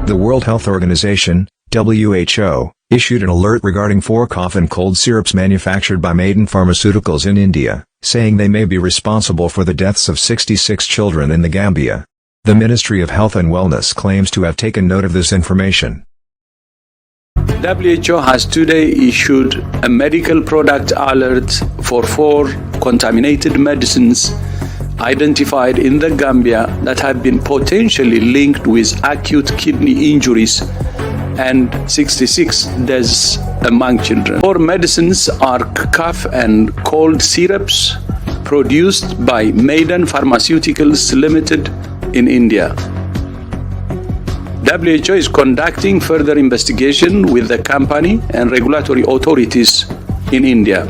The World Health Organization, WHO, issued an alert regarding 4 cough and cold syrups manufactured by Maiden Pharmaceuticals in India, saying they may be responsible for the deaths of 66 children in the Gambia. The Ministry of Health and Wellness claims to have taken note of this information. WHO has today issued a medical product alert for 4 contaminated medicines identified in the Gambia that have been potentially linked with acute kidney injuries and 66 deaths among children. 4 medicines are cough and cold syrups produced by Maiden Pharmaceuticals Limited in India. WHO is conducting further investigation with the company and regulatory authorities in India.